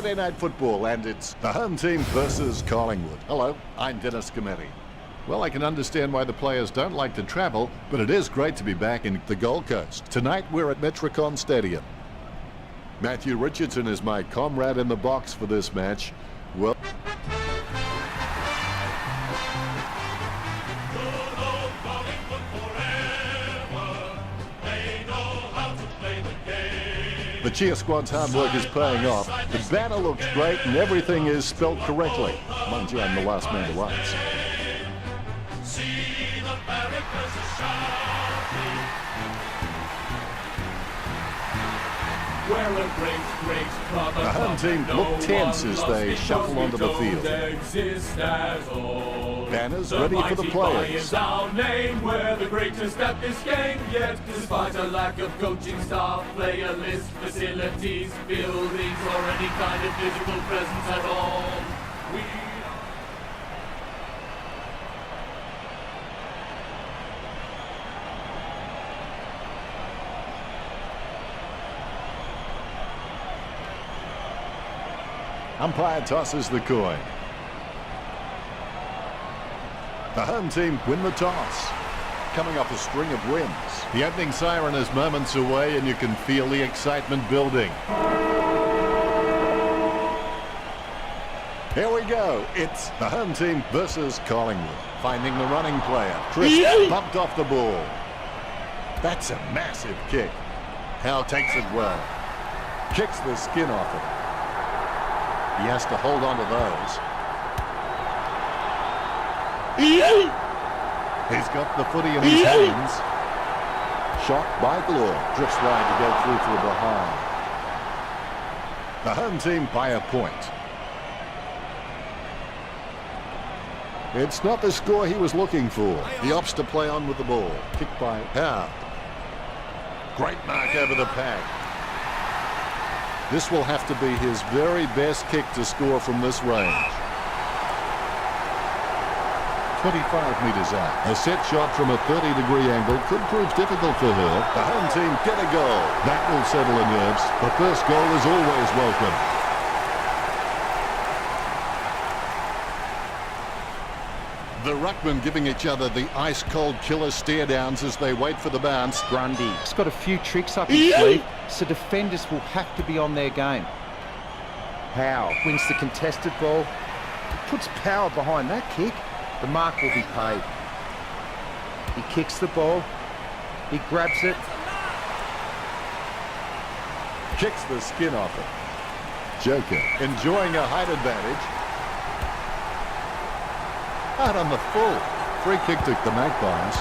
Friday Night Football, and it's the home team versus Collingwood. Hello, I'm Dennis Cometti. Well, I can understand why the players don't like to travel, but it is great to be back in the Gold Coast. Tonight, we're at Metricon Stadium. Matthew Richardson is my comrade in the box for this match. Well, the cheer squad's hard work is paying off. The banner looks great and everything is spelled correctly. Mind you, I'm the last man to ask. The home team look tense as they shuffle onto the field. Banners ready for the players. Our name, we're the greatest at this game yet. Despite a lack of coaching staff, player list, facilities, buildings, or any kind of physical presence at all. Umpire tosses the coin. The home team win the toss. Coming off a string of wins. The opening siren is moments away and you can feel the excitement building. Here we go. It's the home team versus Collingwood. Finding the running player. Chris bumped off the ball. That's a massive kick. Howe takes it well. Kicks the skin off it. He has to hold on to those. He's got the footy in his hands. Shot by Glore. Drifts wide to go through to the behind. The home team by a point. It's not the score he was looking for. He opts to play on with the ball. Kicked by Howe. Great mark over the pack. This will have to be his very best kick to score from this range. 25 metres out. A set shot from a 30-degree angle could prove difficult for her. The home team get a goal. That will settle the nerves. The first goal is always welcome. The ruckmen giving each other the ice-cold killer stare-downs as they wait for the bounce. Grundy. He's got a few tricks up his sleeve, so defenders will have to be on their game. Howe wins the contested ball. Puts power behind that kick. The mark will be paid. He kicks the ball. He grabs it. Kicks the skin off it. Joker enjoying a height advantage. Out on the full. Free kick to the Magpies.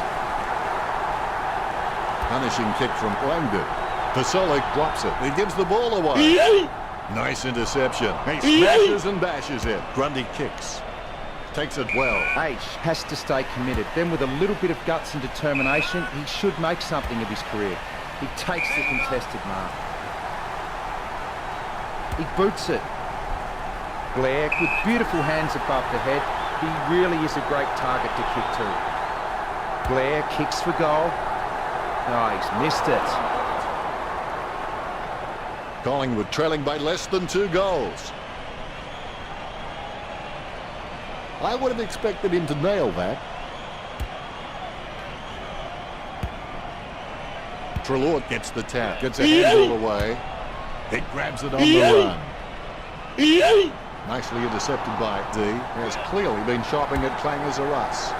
Punishing kick from Langdon. Pasolic drops it. He gives the ball away. Nice interception. He smashes and bashes it. Grundy kicks. Takes it well. H has to stay committed. Then with a little bit of guts and determination, he should make something of his career. He takes the contested mark. He boots it. Blair with beautiful hands above the head. He really is a great target to kick to. Blair kicks for goal. Oh, he's missed it. Collingwood trailing by less than 2 goals. I would have expected him to nail that. Treloar gets the tap. Gets a handball away. He grabs it on the run. Nicely intercepted by D. Has clearly been shopping at Clangers or us.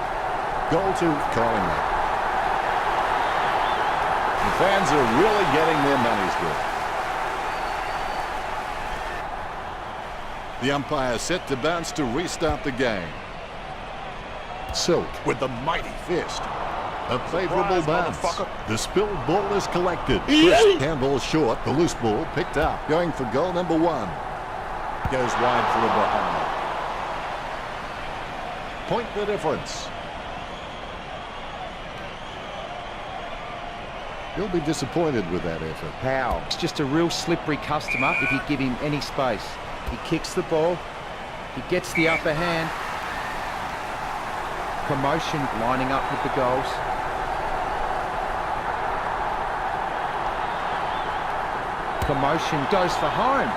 Goal to Collingwood. The fans are really getting their money's worth. The umpire set to bounce to restart the game. Silk with the mighty fist. A favourable bounce. The spilled ball is collected. Chris handball short. The loose ball picked up. Going for goal number 1. Goes wide for the behind. Point the difference. He'll be disappointed with that effort. Howe. It's just a real slippery customer if you give him any space. He kicks the ball. He gets the upper hand. Promotion lining up with the goals. Promotion goes for home.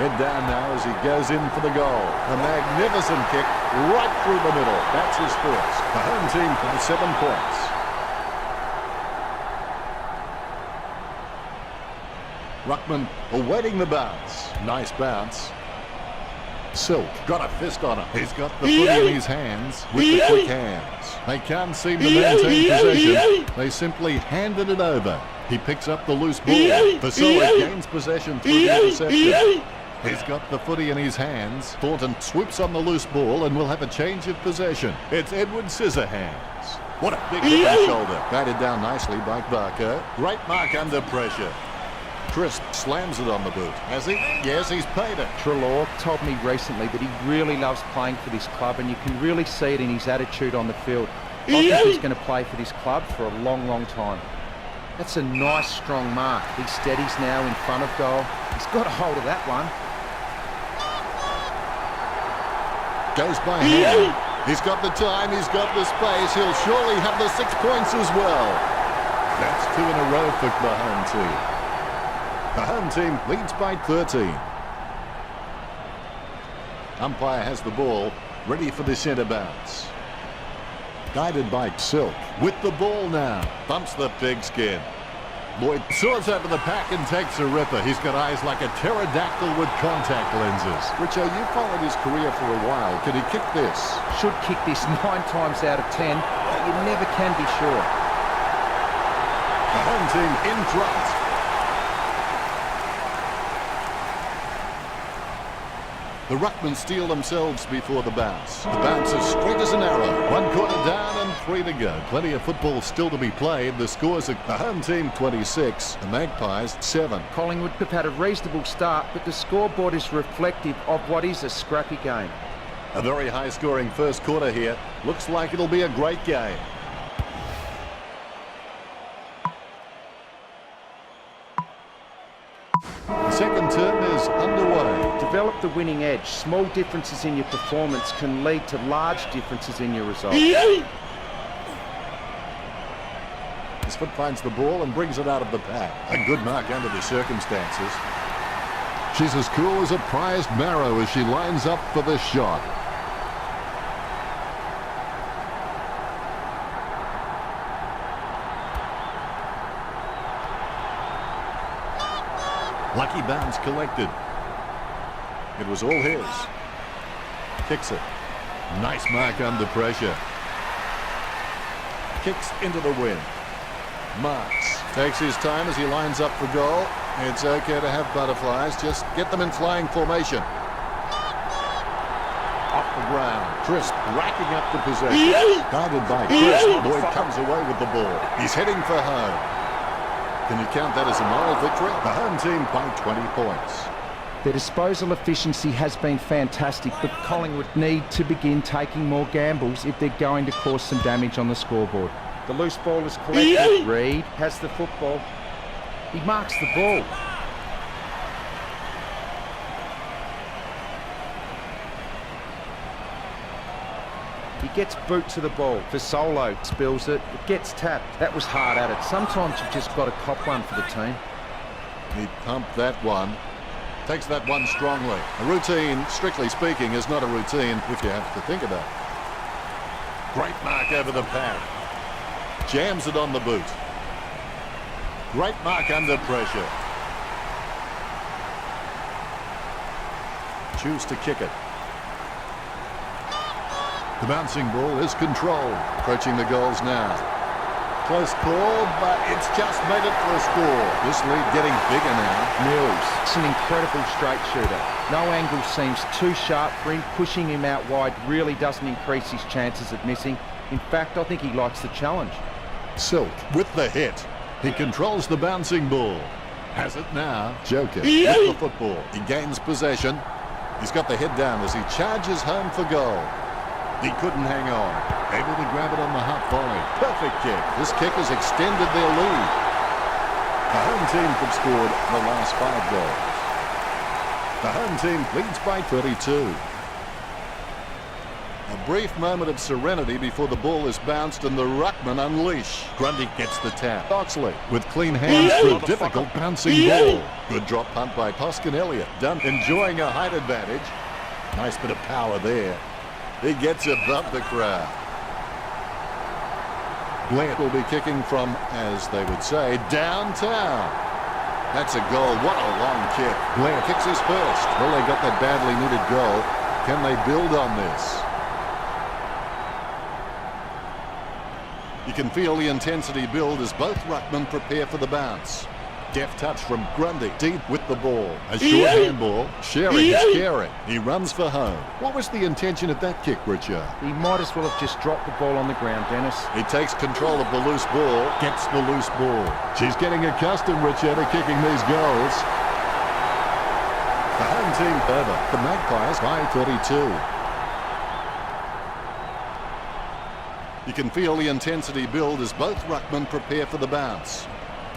Head down now as he goes in for the goal. A magnificent kick right through the middle. That's his first. The home team by 7 points. Ruckman awaiting the bounce. Nice bounce. Silk got a fist on him. He's got the footy in his hands with the quick hands. They can't seem to maintain possession. They simply handed it over. He picks up the loose ball. Vasilic gains possession through the interception. He's got the footy in his hands. Thornton swoops on the loose ball and will have a change of possession. It's Edward Scissorhands. What a big hit on the shoulder. Batted down nicely by Barco. Great mark under pressure. Crisp slams it on the boot. Has he? Yes, he's paid it. Treloar told me recently that he really loves playing for this club, and you can really see it in his attitude on the field. I think he's going to play for this club for a long, long time. That's a nice, strong mark. He steadies now in front of goal. He's got a hold of that one. Goes by hand. He's got the time, he's got the space. He'll surely have the 6 points as well. That's 2 in a row for the home team. The home team leads by 13. Umpire has the ball, ready for the centre bounce. Guided by Silk. With the ball now. Bumps the pigskin. Lloyd soars over the pack and takes a ripper. He's got eyes like a pterodactyl with contact lenses. Richo, you followed his career for a while. Can he kick this? Should kick this 9 times out of 10, but you never can be sure. The home team in front. The Ruckmen steal themselves before the bounce. The bounce is straight as an arrow. 1 quarter down and 3 to go. Plenty of football still to be played. The scores are the home team 26, the Magpies 7. Collingwood have had a reasonable start, but the scoreboard is reflective of what is a scrappy game. A very high-scoring first quarter here. Looks like it'll be a great game. The second term is underway. Develop the winning edge. Small differences in your performance can lead to large differences in your results. His foot finds the ball and brings it out of the pack. A good mark under the circumstances. She's as cool as a prized marrow as she lines up for the shot. Lucky bounce collected. It was all his. Kicks it. Nice mark under pressure. Kicks into the wind. Marks. Takes his time as he lines up for goal. It's okay to have butterflies. Just get them in flying formation. Off the ground. Crisp racking up the possession. Guided by Crisp. Lloyd comes away with the ball. He's heading for home. Can you count that as a moral victory? The home team by 20 points. Their disposal efficiency has been fantastic, but Collingwood need to begin taking more gambles if they're going to cause some damage on the scoreboard. The loose ball is collected. Reed has the football. He marks the ball. He gets boot to the ball. Vasolo spills it. It gets tapped. That was hard at it. Sometimes you've just got to cop one for the team. He pumped that one. Takes that one strongly. A routine, strictly speaking, is not a routine if you have to think about it. Great mark over the pad. Jams it on the boot. Great mark under pressure. Choose to kick it. The bouncing ball is controlled. Approaching the goals now. Close call, but it's just made it for a score. This lead getting bigger now. Mills, it's an incredible straight shooter. No angle seems too sharp for him. Pushing him out wide really doesn't increase his chances of missing. In fact, I think he likes the challenge. Silk with the hit. He controls the bouncing ball. Has it now. Joker with the football. He gains possession. He's got the head down as he charges home for goal. He couldn't hang on. Able to grab it on the half volley. Perfect kick. This kick has extended their lead. The home team have scored the last 5 goals. The home team leads by 32. A brief moment of serenity before the ball is bounced and the ruckman unleash. Grundy gets the tap. Oxley with clean hands for a difficult bouncing ball. Good drop punt by Toscan Elliott. Dunn enjoying a height advantage. Nice bit of power there. He gets above the crowd. Blair will be kicking from, as they would say, downtown. That's a goal. What a long kick. Blair kicks his first. Well, they got that badly needed goal. Can they build on this? You can feel the intensity build as both ruckmen prepare for the bounce. Deft touch from Grundy, deep with the ball. A short handball. Sharing is caring. He runs for home. What was the intention of that kick, Richard? He might as well have just dropped the ball on the ground, Dennis. He takes control of the loose ball, gets the loose ball. She's getting accustomed, Richard, to kicking these goals. The home team over. The Magpies by 32. You can feel the intensity build as both ruckmen prepare for the bounce.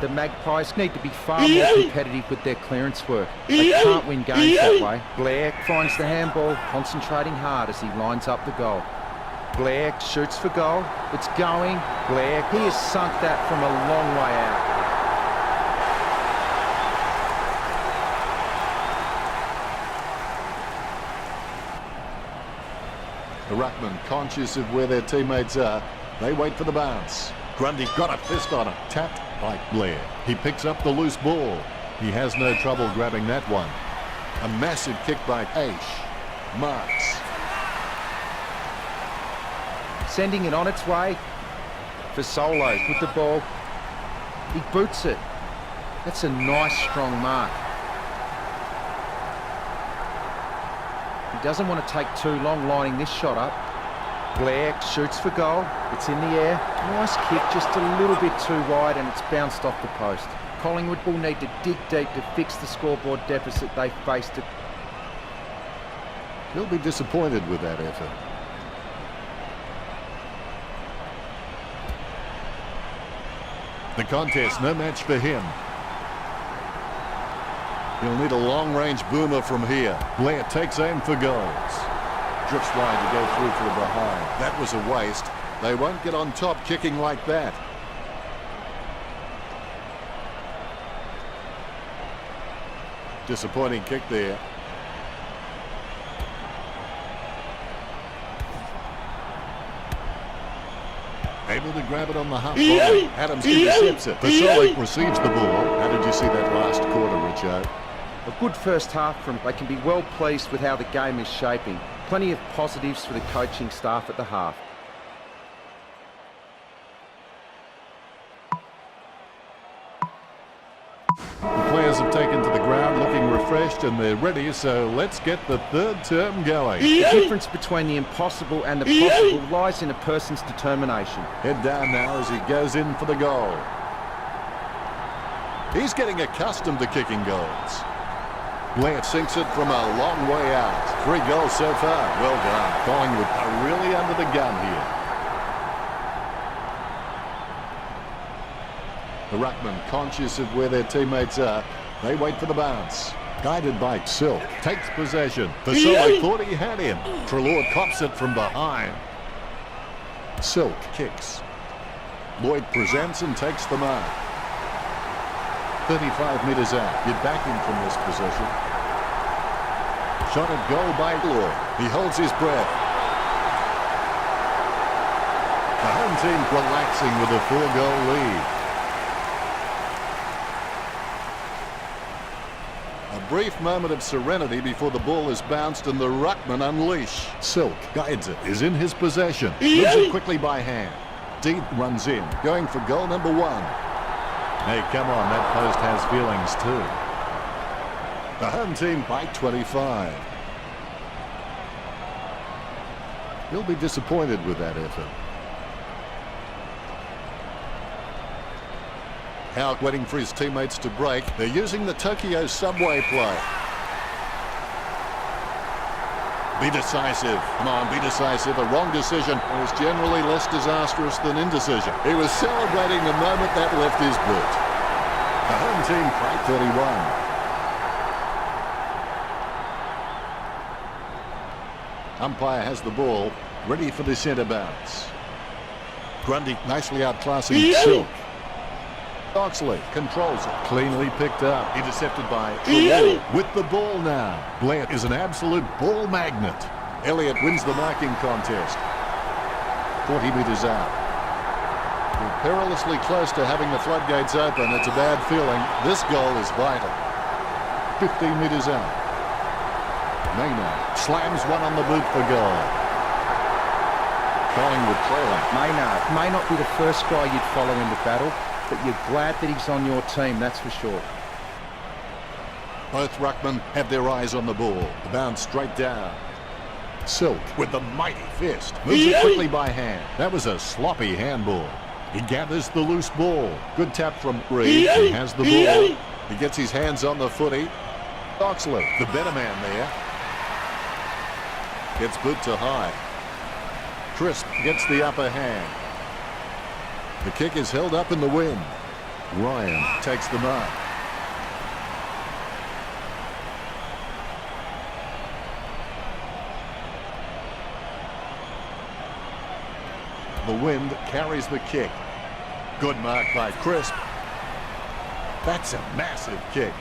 The Magpies need to be far more competitive with their clearance work. They can't win games that way. Blair finds the handball, concentrating hard as he lines up the goal. Blair shoots for goal. It's going. Blair, he has sunk that from a long way out. The ruckman, conscious of where their teammates are, they wait for the bounce. Grundy got a fist on it, tapped by Blair. He picks up the loose ball. He has no trouble grabbing that one. A massive kick by Aish. Marks. Sending it on its way for Solos with the ball. He boots it. That's a nice strong mark. He doesn't want to take too long lining this shot up. Blair shoots for goal. It's in the air. Nice kick, just a little bit too wide, and it's bounced off the post. Collingwood will need to dig deep to fix the scoreboard deficit they faced. He'll be disappointed with that effort. The contest, no match for him. He'll need a long-range boomer from here. Blair takes aim for goals. Drifts wide to go through for the behind. That was a waste. They won't get on top kicking like that. Disappointing kick there. Able to grab it on the half volley. Adams intercepts it. Vasilic receives the ball. How did you see that last quarter, Richo? A good first half from. They can be well pleased with how the game is shaping. Plenty of positives for the coaching staff at the half. The players have taken to the ground looking refreshed and they're ready, so let's get the third term going. The difference between the impossible and the possible lies in a person's determination. Head down now as he goes in for the goal. He's getting accustomed to kicking goals. Blair sinks it from a long way out. 3 goals so far. Well done. Collingwood are really under the gun here. The ruckman, conscious of where their teammates are, they wait for the bounce. Guided by Silk, takes possession. Vasilic thought he had him. Treloar cops it from behind. Silk kicks. Lloyd presents and takes the mark. 35 metres out. You're backing from this position. Shot at goal by Lloyd. He holds his breath. The home team relaxing with a 4-goal lead. A brief moment of serenity before the ball is bounced and the ruckman unleash. Silk guides it, is in his possession. Moves it quickly by hand. Deep runs in, going for goal number 1. Hey, come on, that post has feelings too. The home team by 25. He'll be disappointed with that effort. Howe waiting for his teammates to break. They're using the Tokyo subway play. Be decisive. Come on, be decisive. A wrong decision is generally less disastrous than indecision. He was celebrating the moment that left his boot. The home team by 31. Umpire has the ball. ready for the centre bounce. Grundy nicely outclassing Silk. Oxley controls it, cleanly picked up, intercepted by Trelaw with the ball now. Blair is an absolute ball magnet. Elliott wins the marking contest. 40 metres out. We're perilously close to having the floodgates open. It's a bad feeling. This goal is vital. 15 metres out. Maynard slams one on the boot for goal. Collingwood trailing. Maynard may not be the first guy you'd follow into battle, but you're glad that he's on your team, that's for sure. Both ruckmen have their eyes on the ball. The bounce straight down. Silk with the mighty fist. Moves it quickly by hand. That was a sloppy handball. He gathers the loose ball. Good tap from Reed. He has the ball. He gets his hands on the footy. Oxley, the better man there. Gets boot to high. Crisp gets the upper hand. The kick is held up in the wind. Ryan takes the mark. The wind carries the kick. Good mark by Crisp. That's a massive kick.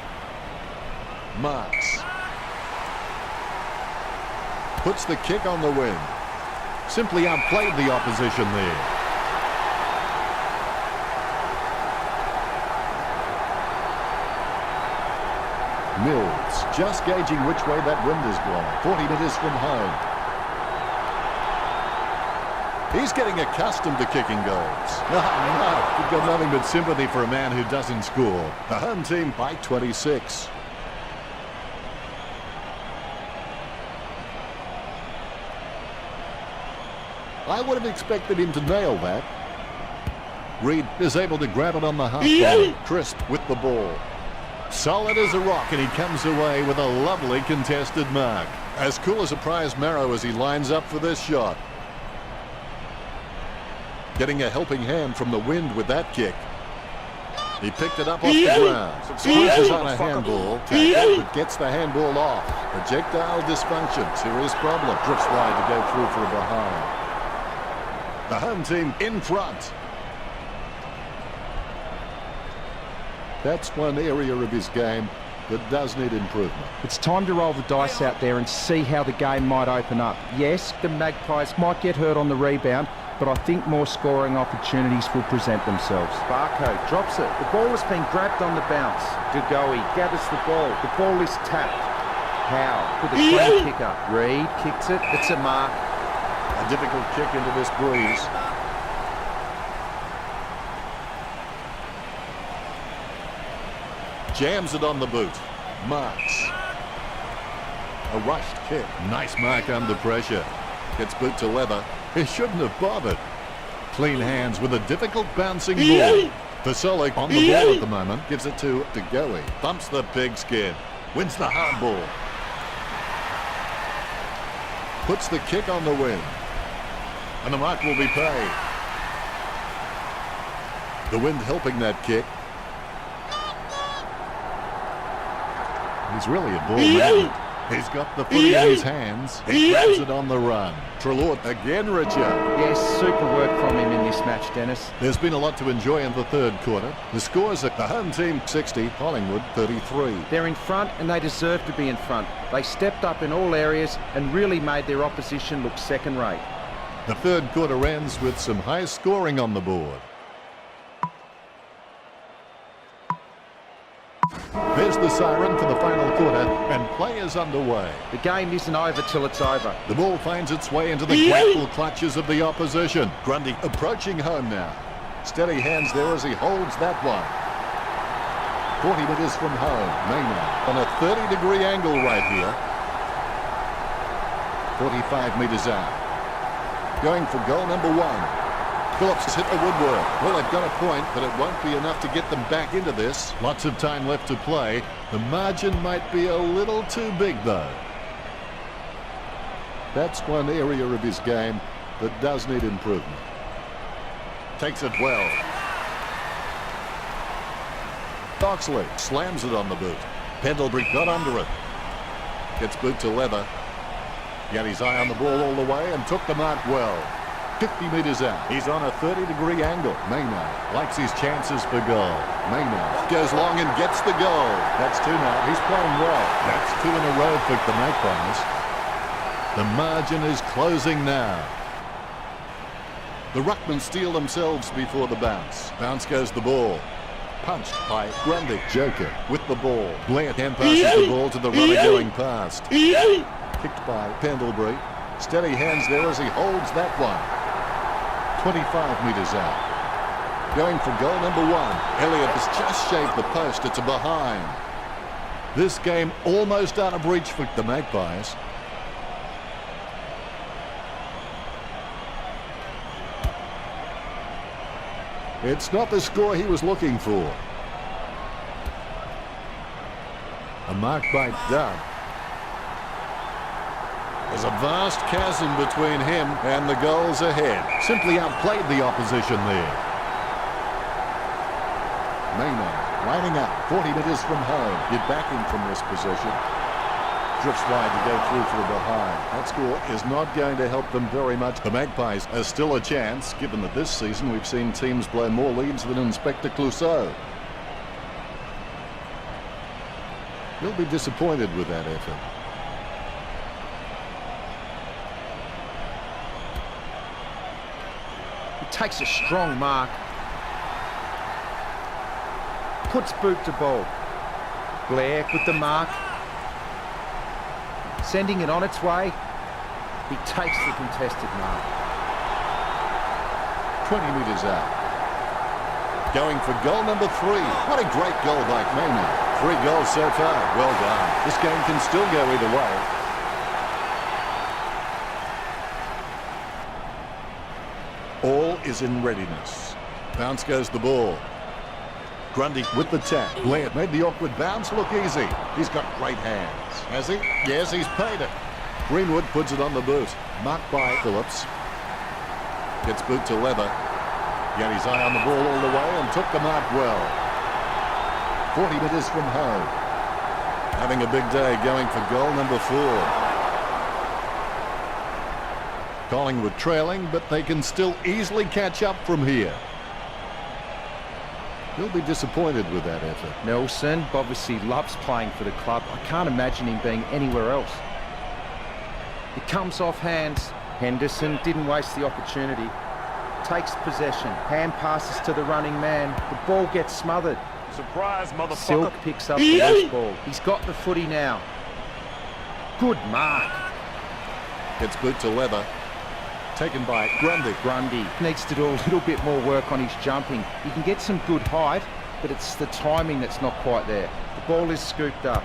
Marks. Puts the kick on the wind. Simply outplayed the opposition there. Mills just gauging which way that wind is blowing. 40 metres from home. He's getting accustomed to kicking goals. No, you've got nothing but sympathy for a man who doesn't score. The home team by 26. I would have expected him to nail that. Reed is able to grab it on the half line. Crisp with the ball. Solid as a rock, and he comes away with a lovely contested mark. As cool as a prize marrow as he lines up for this shot. Getting a helping hand from the wind with that kick. He picked it up off the ground. Squeezes on a handball. But gets the handball off. Projectile dysfunction. Serious problem. Drifts wide to go through for a behind. The home team in front. That's one area of his game that does need improvement. It's time to roll the dice out there and see how the game might open up. Yes, the Magpies might get hurt on the rebound, but I think more scoring opportunities will present themselves. Barco drops it. The ball has been grabbed on the bounce. Dugoe gathers the ball. The ball is tapped. Howe with a clean kick up. Reed kicks it. It's a mark. A difficult kick into this breeze. Jams it on the boot. Marks. A rushed kick. Nice mark under pressure. Gets boot to leather. He shouldn't have bothered. Clean hands with a difficult bouncing ball. Fasolic on the ball at the moment. Gives it to Dugoe. Bumps the pigskin. Wins the hard ball. Puts the kick on the wing. And the mark will be paid. The wind helping that kick. He's really a ball man. He's got the footy in his hands. He grabs it on the run. Trelaw again, Richard. Yes, super work from him in this match, Dennis. There's been a lot to enjoy in the third quarter. The scores are the home team 60, Collingwood 33. They're in front and they deserve to be in front. They stepped up in all areas and really made their opposition look second rate. The third quarter ends with some high scoring on the board. There's the siren for the final quarter, and play is underway. The game isn't over till it's over. The ball finds its way into the grapple clutches of the opposition. Grundy approaching home now. Steady hands there as he holds that one. 40 metres from home. Maynard on a 30-degree angle right here. 45 metres out. Going for goal number one. Phillips has hit the woodwork. Well, they've got a point, but it won't be enough to get them back into this. Lots of time left to play. The margin might be a little too big, though. That's one area of his game that does need improvement. Takes it well. Oxley slams it on the boot. Pendlebury got under it. Gets boot to leather. He had his eye on the ball all the way and took the mark well. 50 metres out. He's on a 30-degree angle. Maynard likes his chances for goal. Maynard goes long and gets the goal. That's 2 now. He's playing well. That's 2 in a row for the Magpies. The margin is closing now. The ruckmen steal themselves before the bounce. Bounce goes the ball. Punched by Grundy. Joker with the ball. Blair hand passes the ball to the runner going past. Kicked by Pendlebury. Steady hands there as he holds that one. 25 metres out. Going for goal number 1. Elliott has just shaved the post. It's a behind. This game almost out of reach for the Magpies. It's not the score he was looking for. A mark by Dunn. There's a vast chasm between him and the goals ahead. Simply outplayed the opposition there. Maynard lining up 40 metres from home. Get back in from this position. Drifts wide to go through for a behind. That score is not going to help them very much. The Magpies are still a chance, given that this season we've seen teams blow more leads than Inspector Clouseau. He'll be disappointed with that effort. He takes a strong mark. Puts boot to ball. Blair with the mark. Sending it on its way. He takes the contested mark. 20 metres out. Going for goal number 3. What a great goal by Maynard. 3 goals so far. Well done. This game can still go either way. All is in readiness. Bounce goes the ball. Grundy with the tap. Blair made the awkward bounce look easy. He's got great hands. Has he? Yes, he's paid it. Greenwood puts it on the boot. Marked by Phillips. Gets boot to Leather. He had his eye on the ball all the way and took the mark well. 40 metres from home. Having a big day, going for goal number 4. Collingwood trailing, but they can still easily catch up from here. He'll be disappointed with that effort. Nelson obviously loves playing for the club. I can't imagine him being anywhere else. It comes off hands. Henderson didn't waste the opportunity. Takes possession. Hand passes to the running man. The ball gets smothered. Surprise, motherfucker. Silk picks up the loose ball. He's got the footy now. Good mark. Gets boot to Leather. Taken by Grundy. Grundy needs to do a little bit more work on his jumping. He can get some good height, but it's the timing that's not quite there. The ball is scooped up.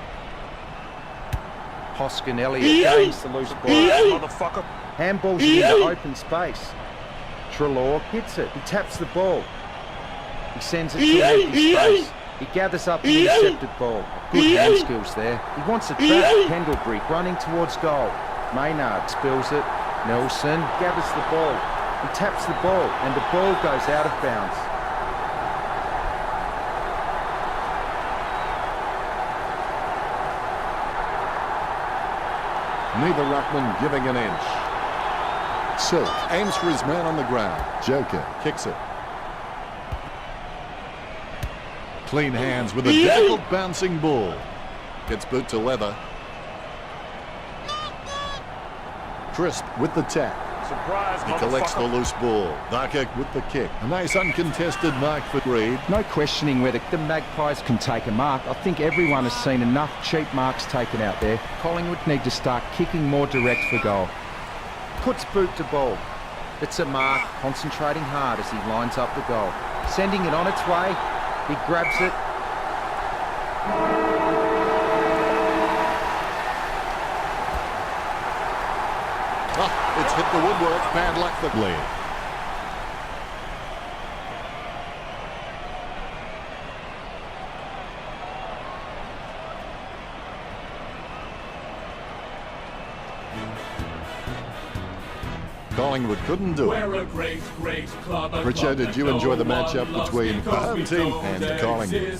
Hoskin Elliott gains the loose ball. Motherfucker. Handballs it into open space. Treloar hits it. He taps the ball. He sends it to an empty space. He gathers up the intercepted ball. Good hand skills there. He wants it back. Pendlebury running towards goal. Maynard spills it. Nelson gathers the ball. He taps the ball and the ball goes out of bounds. Neither ruckman giving an inch. Silk aims for his man on the ground. Joker kicks it. Clean hands with a difficult bouncing ball. Gets boot to Leather. Crisp with the tap. Surprise, He collects the loose ball. Darker with the kick. A nice uncontested mark for Reed. No questioning whether the Magpies can take a mark. I think everyone has seen enough cheap marks taken out there. Collingwood need to start kicking more direct for goal. Puts boot to ball. It's a mark, concentrating hard as he lines up the goal. Sending it on its way. He grabs it. It's hit the woodwork. Bad luck for Blair. Collingwood couldn't do it. We're a great, great club. Richo, did you enjoy the matchup between the home team and Collingwood?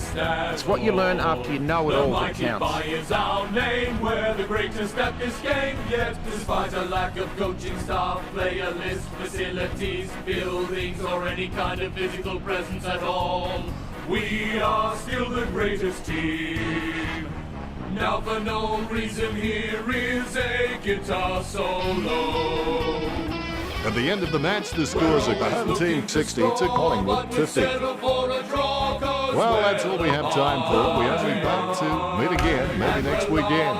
It's what you learn after you know it all that counts. Is our name. We're the greatest at this game yet. Despite a lack of coaching staff, player list, facilities, buildings, or any kind of physical presence at all, we are still the greatest team. Now for no reason, here is a guitar solo. At the end of the match, the scores are the home team 60 to Collingwood 50. Well, that's all we have time for. We only hope to meet again, maybe next weekend.